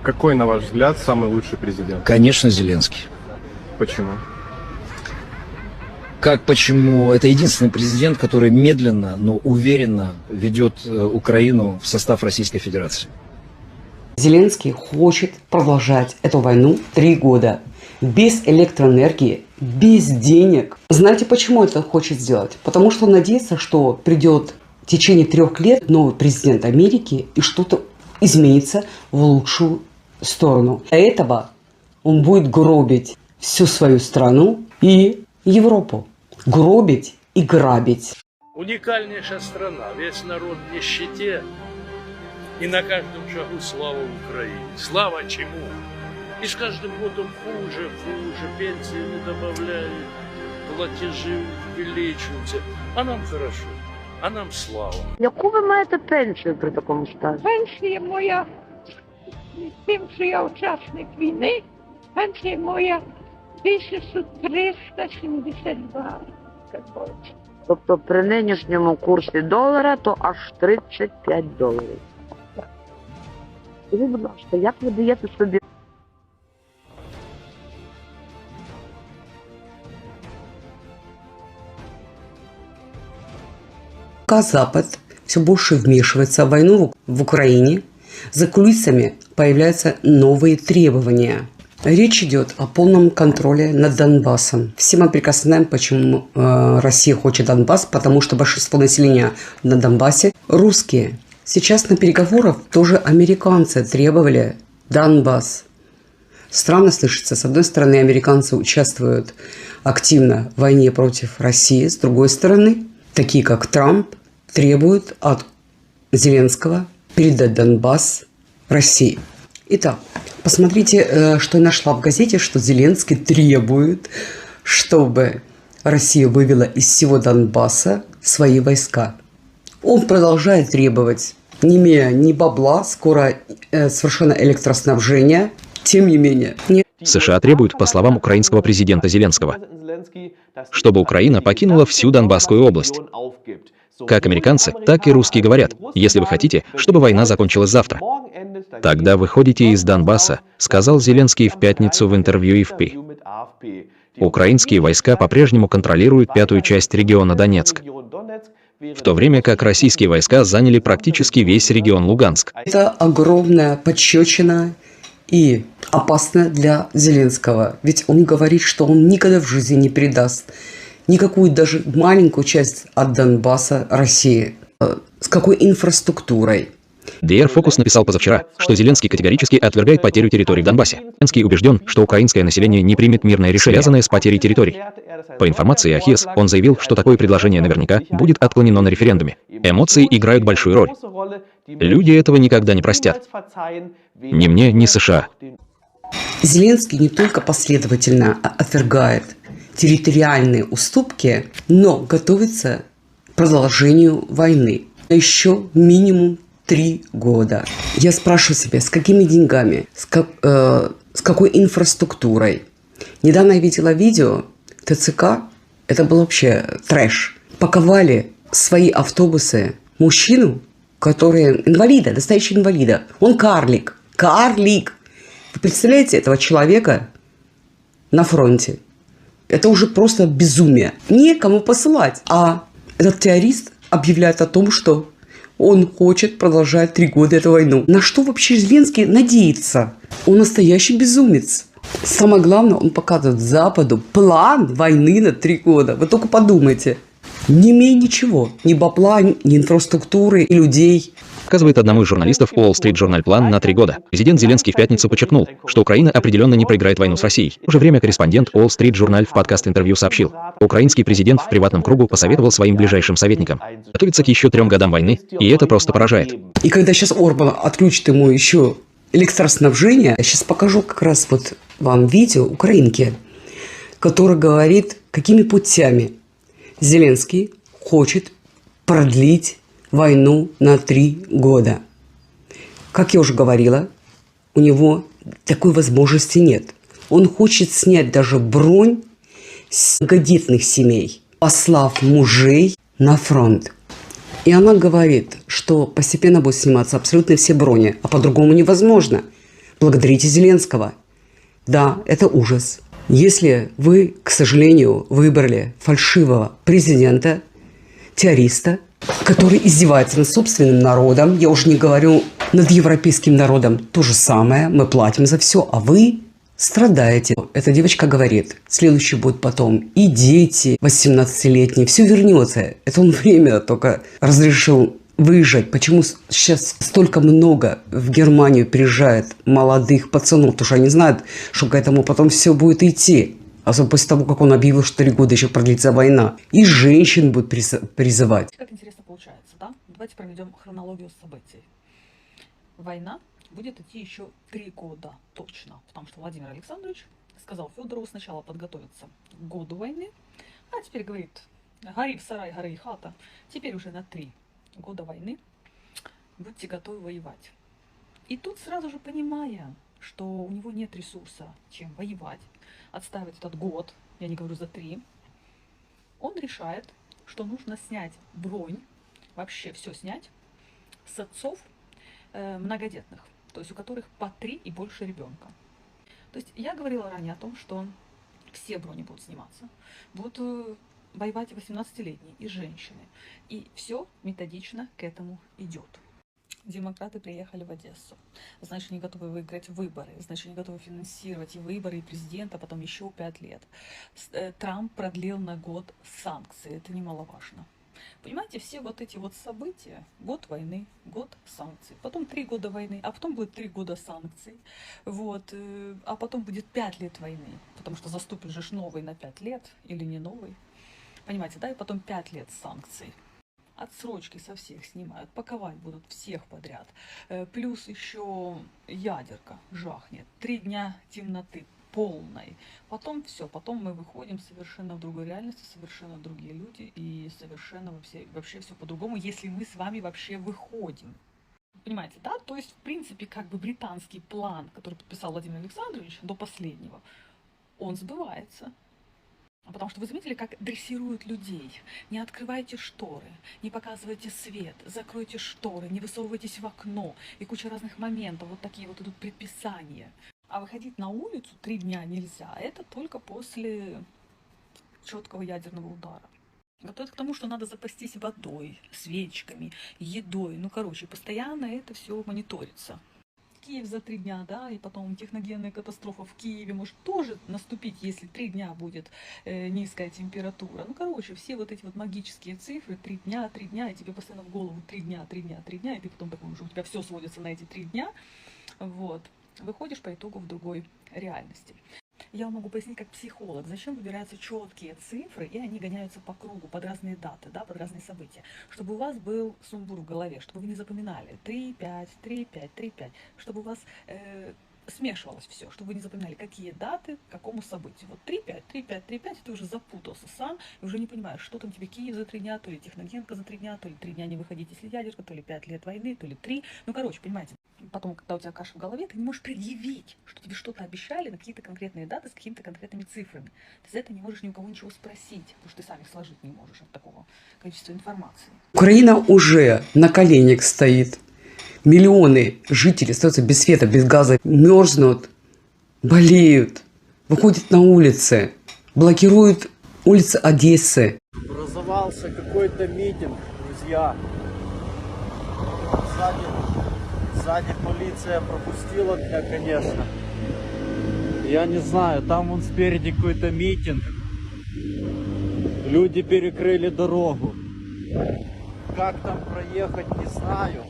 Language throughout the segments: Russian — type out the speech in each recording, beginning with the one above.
Какой, на ваш взгляд, самый лучший президент? Конечно, Зеленский. Почему? Как почему? Это единственный президент, который медленно, но уверенно ведет Украину в состав Российской Федерации. Зеленский хочет продолжать эту войну 3 года. Без электроэнергии, без денег. Знаете, почему это хочет сделать? Потому что он надеется, что придет в течение 3 лет новый президент Америки и что-то изменится в лучшую сторону. Для этого он будет гробить всю свою страну и Европу. Гробить и грабить. Уникальнейшая страна, весь народ в нищете, и на каждом шагу слава Украине. Слава чему? И с каждым годом хуже, пенсии не добавляют, платежи увеличиваются. А нам хорошо, а нам слава. Яку ви маєте пенсію при такому стані? Пенсія моя, з тим, що я учасник війни, пенсія моя 1372. Тобто при нинішньому курсі долара то аж $35. Скажіть, будь ласка, як ви даєте собі? Пока Запад все больше вмешивается в войну в Украине, за кулисами появляются новые требования. Речь идет о полном контроле над Донбассом. Все мы прекрасно знаем, почему Россия хочет Донбасс, потому что большинство населения на Донбассе русские. Сейчас на переговорах тоже американцы требовали Донбасс. Странно слышится. С одной стороны, американцы участвуют активно в войне против России. С другой стороны, такие как Трамп, требуют от Зеленского передать Донбасс России. Итак, посмотрите, что я нашла в газете, что Зеленский требует, чтобы Россия вывела из всего Донбасса свои войска. Он продолжает требовать, не имея ни бабла, скоро совершенно электроснабжения, тем не менее. США требуют, по словам украинского президента Зеленского, чтобы Украина покинула всю Донбасскую область. Как американцы, так и русские говорят, если вы хотите, чтобы война закончилась завтра, тогда выходите из Донбасса, сказал Зеленский в пятницу в интервью AFP. Украинские войска по-прежнему контролируют 5-ю часть региона Донецк, в то время как российские войска заняли практически весь регион Луганск. Это огромная пощечина и опасно для Зеленского. Ведь он говорит, что он никогда в жизни не передаст никакую даже маленькую часть от Донбасса России. С какой инфраструктурой? DR Focus написал позавчера, что Зеленский категорически отвергает потерю территорий в Донбассе. Зеленский убежден, что украинское население не примет мирное решение, связанное с потерей территорий. По информации Ахиас, он заявил, что такое предложение наверняка будет отклонено на референдуме. Эмоции играют большую роль. Люди этого никогда не простят. Ни мне, ни США. Зеленский не только последовательно отвергает территориальные уступки, но готовится к продолжению войны. Еще минимум 3 года. Я спрашиваю себя, с какими деньгами, с какой инфраструктурой. Недавно я видела видео ТЦК, это был вообще трэш. Паковали свои автобусы мужчину, который инвалида, настоящий инвалида. Он карлик. Карлик. Вы представляете этого человека на фронте? Это уже просто безумие. Некому посылать. А этот террорист объявляет о том, что он хочет продолжать 3 года эту войну. На что вообще Зеленский надеется? Он настоящий безумец. Самое главное, он показывает Западу план войны на 3 года. Вы только подумайте. Не имея ничего. Ни бабла, ни инфраструктуры, и людей. Показывает одному из журналистов Wall Street Journal план на 3 года. Президент Зеленский в пятницу подчеркнул, что Украина определенно не проиграет войну с Россией. В то же время корреспондент Wall Street Journal в подкаст-интервью сообщил, украинский президент в приватном кругу посоветовал своим ближайшим советникам готовиться к еще 3 годам войны, и это просто поражает. И когда сейчас Орбан отключит ему еще электроснабжение, я сейчас покажу как раз вот вам видео украинки, который говорит, какими путями Зеленский хочет продлить войну на 3 года. Как я уже говорила, у него такой возможности нет. Он хочет снять даже бронь с многодетных семей, послав мужей на фронт. И она говорит, что постепенно будут сниматься абсолютно все брони, а по-другому невозможно. Благодарите Зеленского. Да, это ужас. Если вы, к сожалению, выбрали фальшивого президента, террориста, который издевается над собственным народом, я уже не говорю над европейским народом, то же самое, мы платим за все, а вы страдаете. Эта девочка говорит, следующий будет потом, и дети 18-летние, все вернется. Это он время только разрешил выезжать. Почему сейчас столько много в Германию приезжает молодых пацанов? Потому что они знают, что к этому потом все будет идти. Особенно после того, как он объявил, что 3 года еще продлится война. И женщин будет призывать. Как интересно получается, да? Давайте проведем хронологию событий. Война будет идти еще 3 года точно. Потому что Владимир Александрович сказал Федорову сначала подготовиться к году войны, а теперь говорит, гори в сарай, гори и хата. Теперь уже на 3 года войны будьте готовы воевать. И тут сразу же понимая, что у него нет ресурса, чем воевать, отставить этот год, я не говорю за 3, он решает, что нужно снять бронь, вообще все снять с отцов многодетных, то есть у которых по 3 и больше ребенка. То есть я говорила ранее о том, что все брони будут сниматься, будут воевать 18-летние и женщины. И все методично к этому идет. Демократы приехали в Одессу. Значит, они готовы выиграть выборы. Значит, они готовы финансировать и выборы, и президента, потом еще 5 лет. Трамп продлил на год санкции. Это немаловажно. Понимаете, все вот эти вот события, год войны, год санкций, потом 3 года войны, а потом будет 3 года санкций, вот, а потом будет 5 лет войны, потому что заступит же новый на 5 лет, или не новый, понимаете, да, и потом 5 лет санкций. Отсрочки со всех снимают, паковать будут всех подряд, плюс еще ядерка жахнет, 3 дня темноты полной. Потом все, потом мы выходим совершенно в другой реальности, совершенно другие люди и совершенно вообще все по-другому, если мы с вами вообще выходим. Понимаете, да? То есть, в принципе, как бы британский план, который подписал Владимир Александрович до последнего, он сбывается. Потому что вы заметили, как дрессируют людей. Не открывайте шторы, не показывайте свет, закройте шторы, не высовывайтесь в окно. И куча разных моментов, вот такие вот идут предписания. А выходить на улицу 3 дня нельзя. Это только после четкого ядерного удара. Готовят к тому, что надо запастись водой, свечками, едой. Ну, короче, постоянно это все мониторится. Киев за 3 дня, да, и потом техногенная катастрофа в Киеве может тоже наступить, если 3 дня будет низкая температура. Ну, короче, все вот эти вот магические цифры, 3 дня, и тебе постоянно в голову 3 дня, и ты потом такой уже, у тебя все сводится на эти 3 дня, вот. Выходишь по итогу в другой реальности. Я вам могу пояснить как психолог, зачем выбираются четкие цифры, и они гоняются по кругу, под разные даты, да, под разные события. Чтобы у вас был сумбур в голове, чтобы вы не запоминали 3, 5, 3, 5, 3, 5, чтобы у вас смешивалось все, чтобы вы не запоминали, какие даты, к какому событию. Вот 3, 5, 3, 5, 3, 5, ты уже запутался сам, и уже не понимаешь, что там тебе Киев за 3 дня, то ли техногенка за 3 дня, то ли 3 дня не выходить, если ядерка, то ли 5 лет войны, то ли 3. Ну, короче, понимаете. Потом, когда у тебя каша в голове, ты не можешь предъявить, что тебе что-то обещали на какие-то конкретные даты с какими-то конкретными цифрами. Ты за это не можешь ни у кого ничего спросить, потому что ты сам их сложить не можешь от такого количества информации. Украина уже на коленях стоит. Миллионы жителей остаются без света, без газа, мерзнут, болеют, выходят на улицы, блокируют улицы Одессы. Образовался какой-то митинг, друзья. Сзади полиция пропустила меня, конечно. Я не знаю, там вон спереди какой-то митинг. Люди перекрыли дорогу. Как там проехать, не знаю.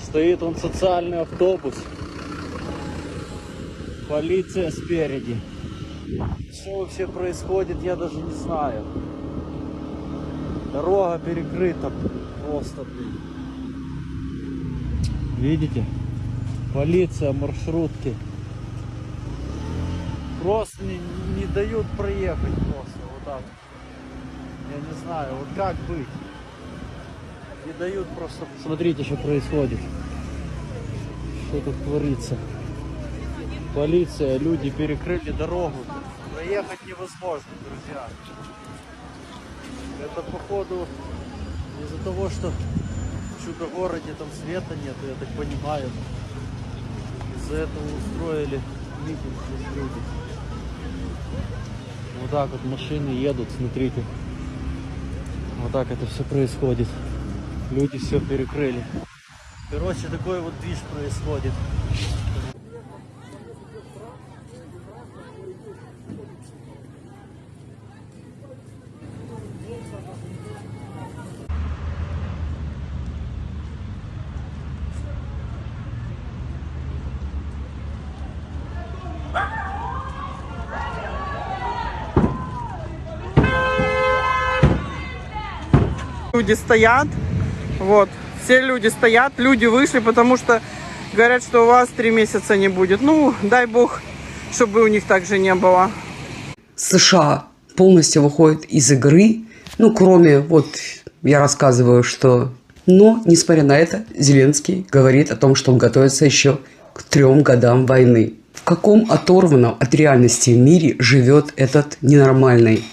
Стоит он социальный автобус. Полиция спереди. Что вообще происходит, я даже не знаю. Дорога перекрыта просто, блин. Видите? Полиция, маршрутки. Просто не дают проехать просто вот так. Я не знаю, вот как быть. Не дают просто. Смотрите, что происходит. Что тут творится. Полиция, люди перекрыли дорогу. Проехать невозможно, друзья. Это походу из-за того, что в чудо-городе там света нет, я так понимаю. Из-за этого устроили митинг здесь люди. Вот так вот машины едут, смотрите. Вот так это все происходит. Люди все перекрыли. Короче, такой вот движ происходит. Люди стоят, вот, все люди стоят, люди вышли, потому что говорят, что у вас 3 месяца не будет. Ну, дай бог, чтобы у них также не было. США полностью выходит из игры, ну, кроме, вот, я рассказываю, что... Но, несмотря на это, Зеленский говорит о том, что он готовится еще к 3 годам войны. В каком оторванном от реальности мире живет этот ненормальный?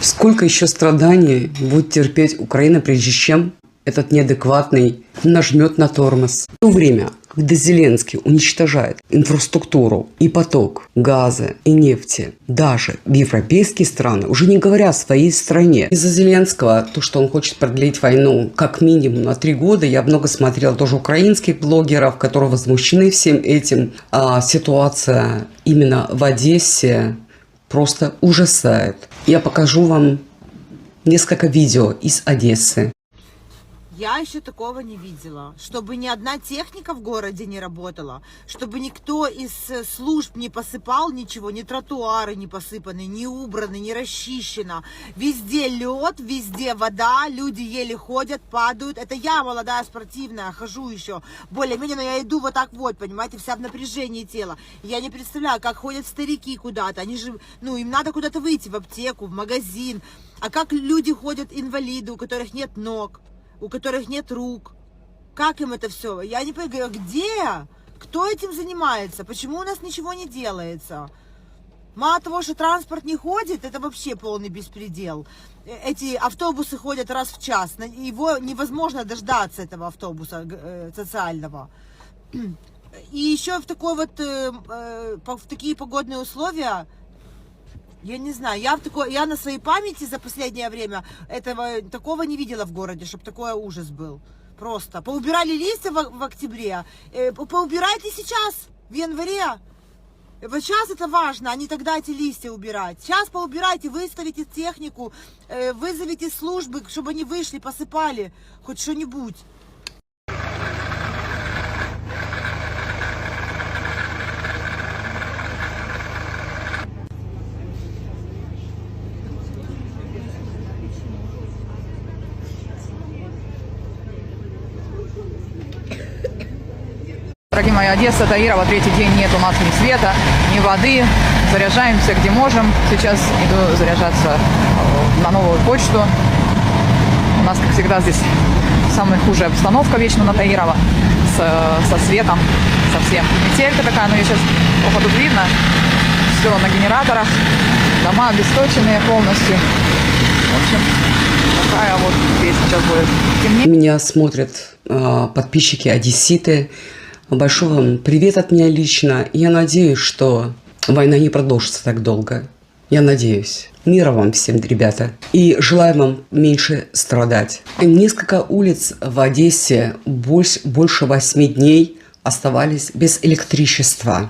Сколько еще страданий будет терпеть Украина, прежде чем этот неадекватный нажмет на тормоз? В то время, когда Зеленский уничтожает инфраструктуру и поток газа и нефти даже в европейские страны, уже не говоря о своей стране. Из-за Зеленского, то, что он хочет продлить войну как минимум на 3 года, я много смотрела тоже украинских блогеров, которые возмущены всем этим. А ситуация именно в Одессе просто ужасает. Я покажу вам несколько видео из Одессы. Я еще такого не видела, чтобы ни одна техника в городе не работала, чтобы никто из служб не посыпал ничего, ни тротуары не посыпаны, не убраны, не расчищено. Везде лед, везде вода, люди еле ходят, падают. Это я молодая, спортивная, хожу еще более-менее, но я иду вот так вот, понимаете, вся в напряжении тела. Я не представляю, как ходят старики куда-то, они же, ну, им надо куда-то выйти, в аптеку, в магазин. А как люди ходят, инвалиды, у которых нет ног, у которых нет рук. Как им это все? Я не понимаю, где? Кто этим занимается? Почему у нас ничего не делается? Мало того, что транспорт не ходит, это вообще полный беспредел. Эти автобусы ходят раз в час. Его невозможно дождаться, этого автобуса социального. И еще в такой вот, в такие погодные условия, я не знаю, я на своей памяти за последнее время такого не видела в городе, чтобы такой ужас был. Просто. Поубирали листья в октябре, поубирайте сейчас, в январе. Вот сейчас это важно, а не тогда эти листья убирать. Сейчас поубирайте, выставите технику, вызовите службы, чтобы они вышли, посыпали хоть что-нибудь. Дорогие мои, Одесса, Таирова, 3-й день нет у нас ни света, ни воды. Заряжаемся где можем. Сейчас иду заряжаться на новую почту. У нас, как всегда, здесь самая худшая обстановка вечно на Таирова. Со светом совсем. Метелька такая, но ее сейчас плохо тут видно. Все на генераторах. Дома обесточенные полностью. В общем, такая вот здесь сейчас будет темнее. Меня смотрят подписчики одесситы. Большой вам привет от меня лично. Я надеюсь, что война не продолжится так долго. Я надеюсь. Мира вам всем, ребята. И желаю вам меньше страдать. Несколько улиц в Одессе больше 8 дней оставались без электричества.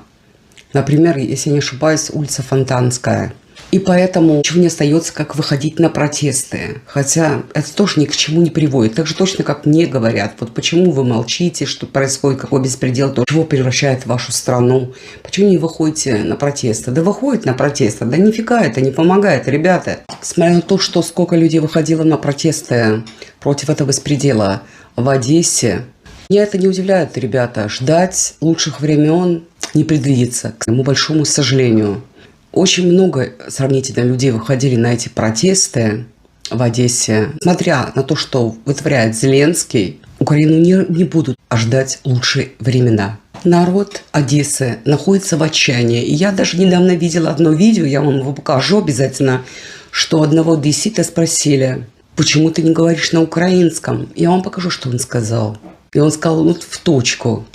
Например, если не ошибаюсь, улица Фонтанская. И поэтому ничего не остается, как выходить на протесты. Хотя это тоже ни к чему не приводит. Так же точно, как мне говорят, вот почему вы молчите, что происходит, какой беспредел, то чего превращает вашу страну. Почему не выходите на протесты? Да выходит на протесты, да нифига это не помогает, ребята. Смотря на то, что сколько людей выходило на протесты против этого беспредела в Одессе, меня это не удивляет, ребята. Ждать лучших времен не предвидится, к моему большому сожалению. Очень много сравнительно людей выходили на эти протесты в Одессе. Смотря на то, что вытворяет Зеленский, Украину не будут ждать лучшие времена. Народ Одессы находится в отчаянии. И я даже недавно видела одно видео, я вам его покажу обязательно, что одного одессита спросили, почему ты не говоришь на украинском? Я вам покажу, что он сказал. И он сказал вот в точку.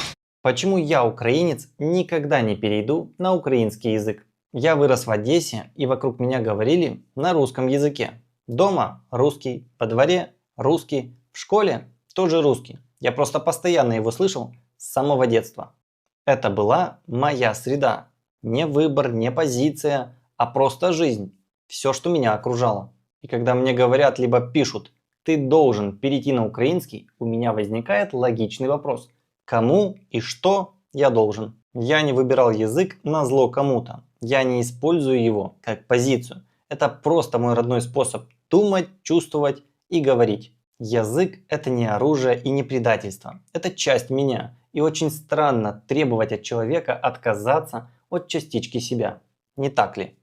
Почему я, украинец, никогда не перейду на украинский язык? Я вырос в Одессе, и вокруг меня говорили на русском языке. Дома русский, по дворе русский, в школе тоже русский. Я просто постоянно его слышал с самого детства. Это была моя среда. Не выбор, не позиция, а просто жизнь. Все, что меня окружало. И когда мне говорят, либо пишут, ты должен перейти на украинский, у меня возникает логичный вопрос. Кому и что я должен? Я не выбирал язык назло кому-то. Я не использую его как позицию. Это просто мой родной способ думать, чувствовать и говорить. Язык – это не оружие и не предательство. Это часть меня. И очень странно требовать от человека отказаться от частички себя. Не так ли?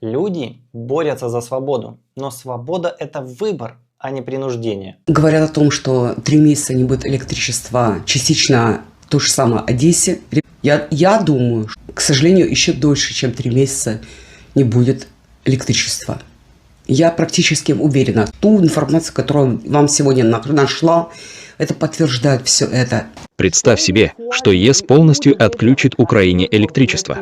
Люди борются за свободу. Но свобода – это выбор, а не принуждение. Говорят о том, что 3 месяца не будет электричества, частично то же самое Одессе. Я думаю, к сожалению, еще дольше, чем 3 месяца не будет электричества. Я практически уверена, ту информацию, которую вам сегодня нашла, это подтверждает все это. Представь себе, что ЕС полностью отключит Украине электричество.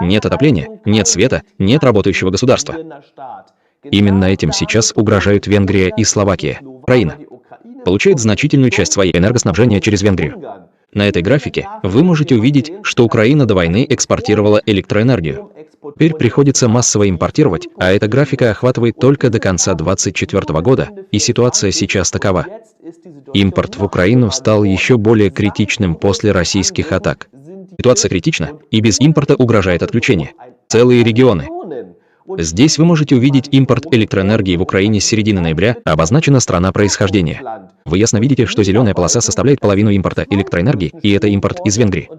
Нет отопления, нет света, нет работающего государства. Именно этим сейчас угрожают Венгрия и Словакия. Украина получает значительную часть своей энергоснабжения через Венгрию. На этой графике вы можете увидеть, что Украина до войны экспортировала электроэнергию. Теперь приходится массово импортировать, а эта графика охватывает только до конца 2024 года, и ситуация сейчас такова. Импорт в Украину стал еще более критичным после российских атак. Ситуация критична, и без импорта угрожает отключение. Целые регионы. Здесь вы можете увидеть импорт электроэнергии в Украине с середины ноября, обозначена страна происхождения. Вы ясно видите, что зеленая полоса составляет половину импорта электроэнергии, и это импорт из Венгрии.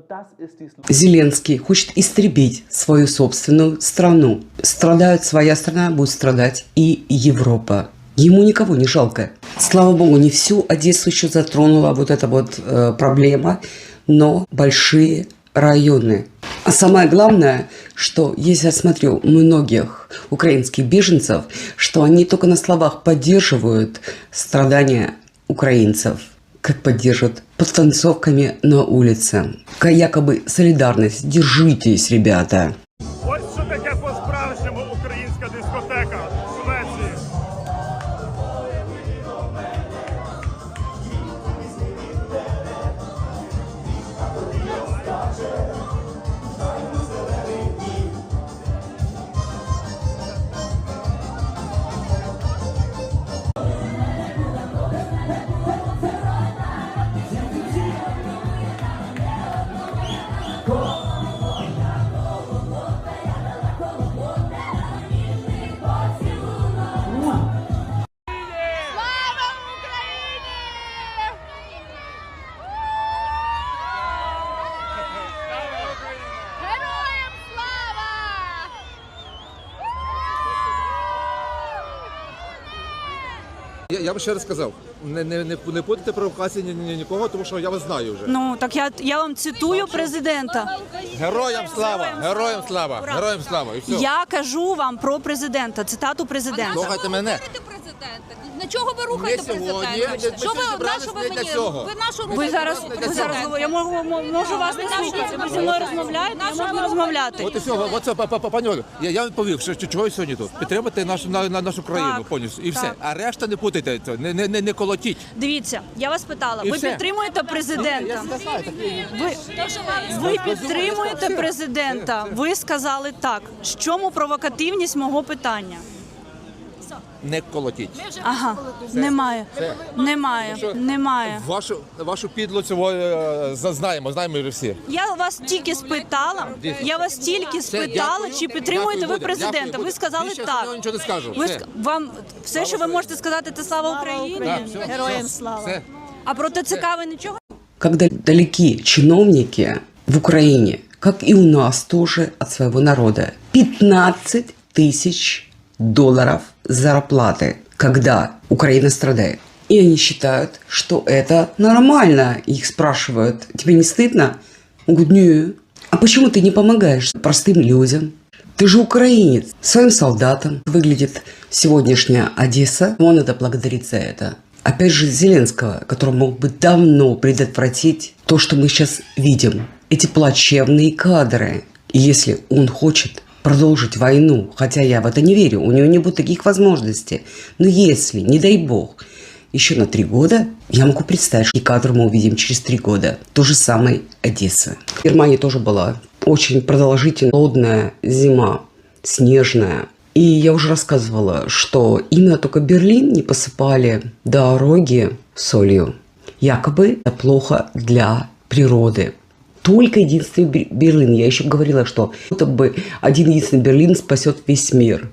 Зеленский хочет истребить свою собственную страну. Страдает своя страна, будет страдать и Европа. Ему никого не жалко. Слава богу, не всю Одессу еще затронула вот эта вот проблема, но большие районы. А самое главное, что если я смотрю многих украинских беженцев, что они только на словах поддерживают страдания украинцев, как поддерживают подтанцовками на улице. Якобы солидарность. Держитесь, ребята. Ось що таке по-справжньому українська дискотека в Швеції. Я б ще раз сказав, не путайте провокації нікого, тому що я вас знаю вже. Ну, так я вам цитую президента. Героям слава! Героям слава! Героям слава! І все. Я кажу вам про президента, цитату президента. Слухайте мене. На чого ви рухаєте президента? Що ви, на що ви мені? Ви нашу рухаєте? Ви зараз говорите, я можу вас не слухати. Ви зі мною розмовляєте, я можу розмовляти. От і все, оце, пані Олю, я відповів, що чого сьогодні тут. Підтримати нашу країну повністю. І все. А решта не путайте, не колотіть. Дивіться, я вас питала, ви підтримуєте президента? Ви підтримуєте президента? Ви сказали так. В чому провокативність мого питання? Не колотіть. Ага, немає. Немає. Вашу підлу цього знаємо вже всі. Я вас тільки спитала, чи підтримуєте ви президента. Ви сказали так. Я нічого не скажу. Вам все, що ви можете сказати, це слава Україні? Героям слава. А про ТЦК ви нічого? Когда далеки чиновники в Украине, как и у нас тоже от своего народа, 15 тысяч долларов зарплаты, когда Украина страдает. И они считают, что это нормально. Их спрашивают, тебе не стыдно? Он говорит, нет. А почему ты не помогаешь простым людям? Ты же украинец, своим солдатам. Выглядит сегодняшняя Одесса, он это благодарит за это. опять же, Зеленского, который мог бы давно предотвратить то, что мы сейчас видим. Эти плачевные кадры. И если он хочет продолжить войну, хотя я в это не верю, у него не будет таких возможностей. Но если, не дай бог, еще на 3 года, я могу представить, что и кадр мы увидим через 3 года. То же самое Одесса. В Германии тоже была очень продолжительная, холодная зима, снежная. И я уже рассказывала, что именно только Берлин не посыпали дороги солью. Якобы это плохо для природы. Только единственный Берлин. Я еще говорила, что будто бы один единственный Берлин спасет весь мир.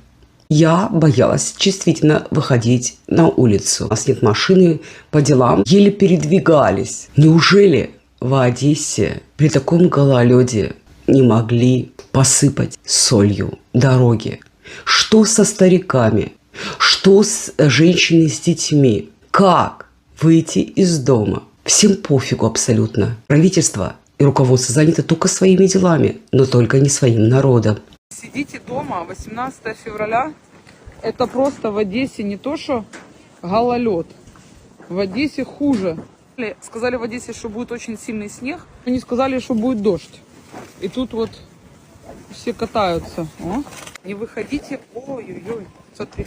Я боялась действительно выходить на улицу. У нас нет машины по делам. Еле передвигались. Неужели в Одессе при таком гололеде не могли посыпать солью дороги? Что со стариками? Что с женщиной с детьми? Как выйти из дома? Всем пофигу абсолютно. Правительство и руководство заняты только своими делами, но только не своим народом. Сидите дома, 18 февраля, это просто в Одессе не то, что гололед. В Одессе хуже. Сказали в Одессе, что будет очень сильный снег, но не сказали, что будет дождь. И тут вот все катаются. О, не выходите. Ой-ой-ой, смотри.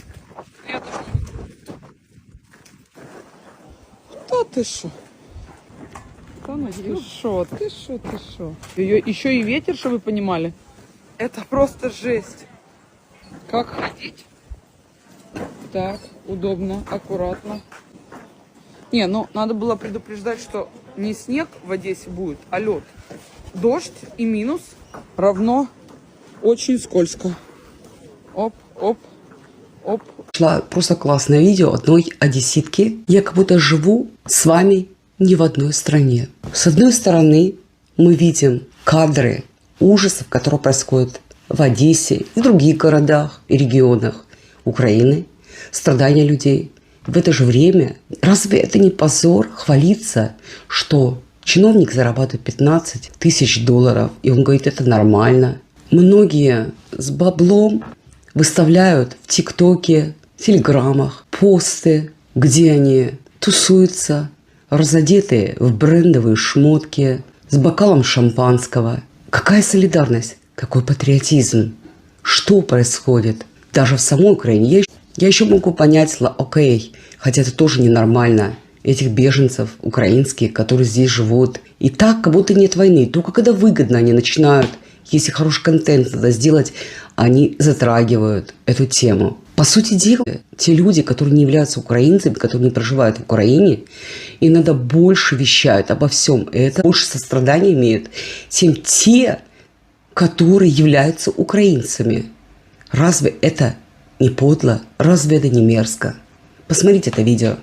Да ты шо? Ты шо? Еще и ветер, чтобы вы понимали. Это просто жесть. Как ходить? Так, удобно, аккуратно. Не, ну надо было предупреждать, что не снег в Одессе будет, а лед. Дождь и минус равно очень скользко. Оп, оп, оп. Шла просто классное видео одной одесситки. Я как будто живу с вами не в одной стране. С одной стороны, мы видим кадры ужасов, которые происходят в Одессе и в других городах и регионах Украины, страдания людей. В это же время, разве это не позор хвалиться, что чиновник зарабатывает 15 тысяч долларов, и он говорит, это нормально. Многие с баблом выставляют в ТикТоке, Телеграмах посты, где они тусуются, разодетые в брендовые шмотки, с бокалом шампанского. Какая солидарность, какой патриотизм, что происходит даже в самой Украине. Я еще могу понять, окей, хотя это тоже ненормально, этих беженцев украинских, которые здесь живут. И так, как будто нет войны. Только когда выгодно они начинают, если хороший контент надо сделать, они затрагивают эту тему. По сути дела, те люди, которые не являются украинцами, которые не проживают в Украине, и надо больше вещают обо всем этом, больше сострадания имеют, чем те, которые являются украинцами. Разве это не подло? Разве это не мерзко? Посмотрите это видео.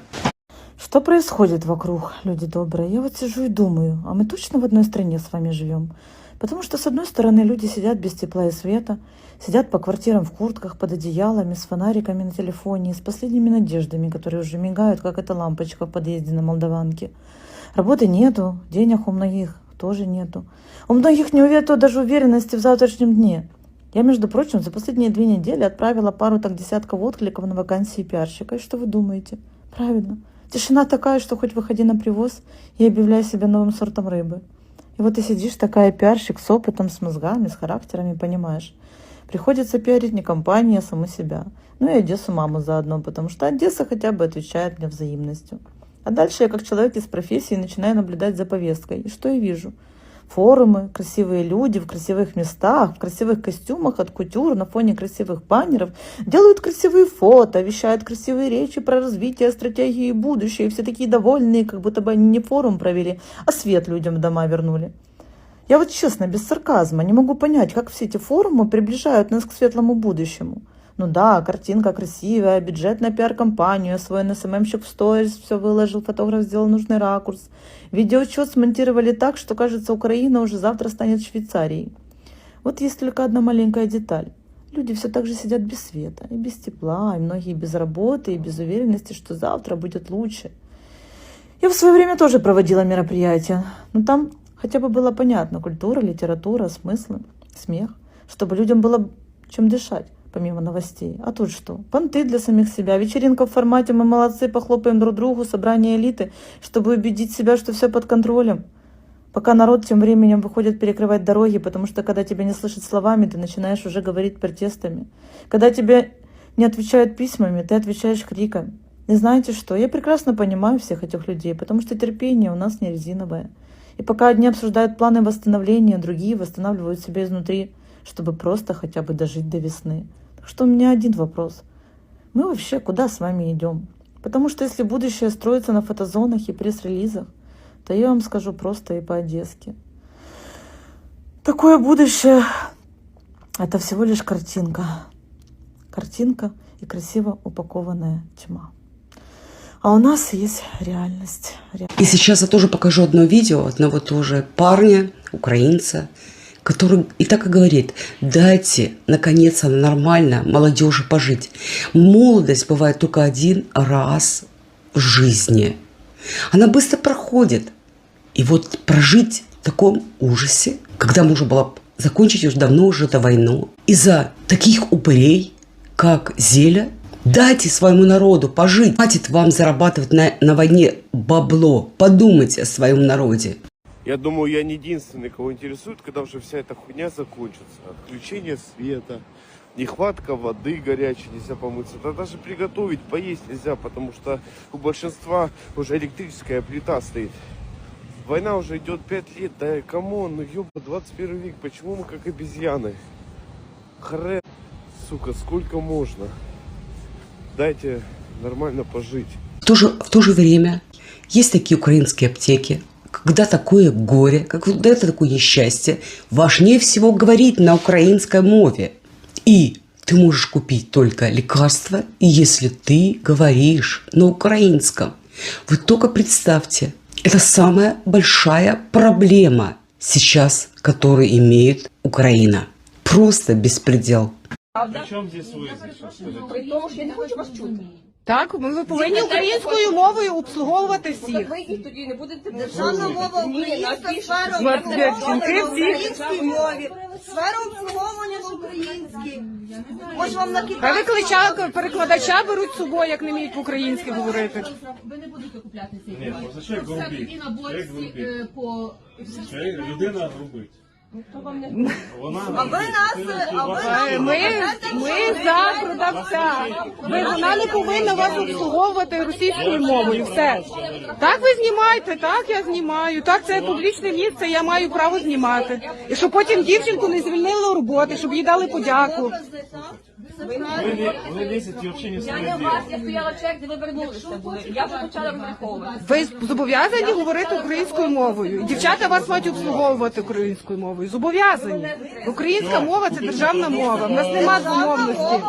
Что происходит вокруг, люди добрые? Я вот сижу и думаю, а мы точно в одной стране с вами живем? Потому что, с одной стороны, люди сидят без тепла и света, сидят по квартирам в куртках, под одеялами, с фонариками на телефоне, с последними надеждами, которые уже мигают, как эта лампочка в подъезде на Молдаванке. Работы нету, денег у многих тоже нету. У многих нету даже уверенности в завтрашнем дне. Я, между прочим, за последние 2 недели отправила пару десятков откликов на вакансии пиарщика. И что вы думаете? Правильно. Тишина такая, что хоть выходи на привоз и объявляй себя новым сортом рыбы. И вот ты сидишь такая пиарщик с опытом, с мозгами, с характерами, понимаешь. Приходится пиарить не компанию, а саму себя. Ну и Одессу маму заодно, потому что Одесса хотя бы отвечает мне взаимностью. А дальше я как человек из профессии начинаю наблюдать за повесткой. И что я вижу? Форумы, красивые люди в красивых местах, в красивых костюмах от кутюр на фоне красивых баннеров делают красивые фото, вещают красивые речи про развитие, стратегии и будущее. И все такие довольные, как будто бы они не форум провели, а свет людям в дома вернули. Я вот честно, без сарказма, не могу понять, как все эти форумы приближают нас к светлому будущему. Ну да, картинка красивая, бюджет на пиар-компанию, освоенный СММщик в сторис, все выложил, фотограф сделал нужный ракурс. Видеоотчет смонтировали так, что, кажется, Украина уже завтра станет Швейцарией. Вот есть только одна маленькая деталь. Люди все так же сидят без света, и без тепла, и многие без работы, и без уверенности, что завтра будет лучше. Я в свое время тоже проводила мероприятия, но там хотя бы было понятно: культура, литература, смыслы, смех, чтобы людям было чем дышать. помимо новостей. А тут что? Понты для самих себя, вечеринка в формате «мы молодцы, похлопаем друг другу», собрание элиты, чтобы убедить себя, что все под контролем. Пока народ тем временем выходит перекрывать дороги, потому что когда тебя не слышат словами, ты начинаешь уже говорить протестами. Когда тебе не отвечают письмами, ты отвечаешь криком. И знаете что? Я прекрасно понимаю всех этих людей, потому что терпение у нас не резиновое. И пока одни обсуждают планы восстановления, другие восстанавливают себя изнутри, чтобы просто хотя бы дожить до весны. Так что у меня один вопрос. Мы вообще куда с вами идем? Потому что если будущее строится на фотозонах и пресс-релизах, то я вам скажу просто и по-одесски. Такое будущее — это всего лишь картинка. Картинка и красиво упакованная тьма. А у нас есть реальность. И сейчас я тоже покажу одно видео одного тоже парня, украинца, который и так и говорит: дайте, наконец, нормально молодежи пожить. Молодость бывает только один раз в жизни. Она быстро проходит. И вот прожить в таком ужасе, когда можно было закончить уже давно уже эту войну, из-за таких упырей, как Зеля, дайте своему народу пожить. Хватит вам зарабатывать на войне бабло. Подумайте о своем народе. Я думаю, я не единственный, кого интересует, когда уже вся эта хуйня закончится. Отключение света, нехватка воды горячей, нельзя помыться. Да даже приготовить, поесть нельзя, потому что у большинства уже электрическая плита стоит. Война уже идет 5 лет, да камон, ну ёба, 21 век, почему мы как обезьяны? Хрен, сука, сколько можно? Дайте нормально пожить. В то же время есть такие украинские аптеки, когда такое горе, когда это такое несчастье, важнее всего говорить на украинской мове. И ты можешь купить только лекарства, если ты говоришь на украинском. Вы только представьте, это самая большая проблема сейчас, которую имеет Украина. Просто беспредел. Причому здесь ви? При тому, що я не хочу вас чути. Так, ви повинні українською мовою обслуговувати всіх. Ви їх тоді не будете... Державна мова українська, сфера українській мові. Сфера обслуговування в українській. Може вам накидати? Перекладача беруть з собою, як не вміють по-українськи говорити. Ви не будете купляти цей Ні, позначає грубіть. Людина грубить. Ми за продавця. Вона не повинна вас обслуговувати російською мовою. Все. Так ви знімаєте, так я знімаю. Так, це публічне місце, я маю право знімати. І щоб потім дівчинку не звільнили роботи, щоб їй дали подяку. Вони лізуть і взагалі не Я не у вас, я стояла чек, де ви вернулися були. Я вже почала розраховувати. Ви зобов'язані говорити українською мовою. Дівчата вас мають обслуговувати українською мовою. Зобов'язані. Українська мова – це державна мова. В нас нема двомовності.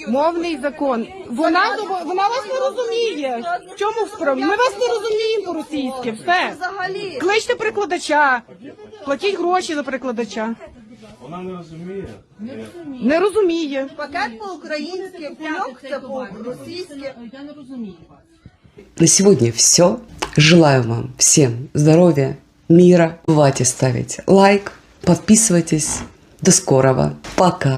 Мовний закон. Вона вас не розуміє. В чому справа? Ми вас не розуміємо по-російськи. Все. Кличте перекладача. Платіть гроші за перекладача. Вона не розуміє. Не розуміє. Пакет по-українськи, кульок це по-російськи. Я не розумію вас. На сегодня все. Желаю вам всем здоровья, мира. Не забывайте ставить лайк, подписывайтесь. До скорого. Пока.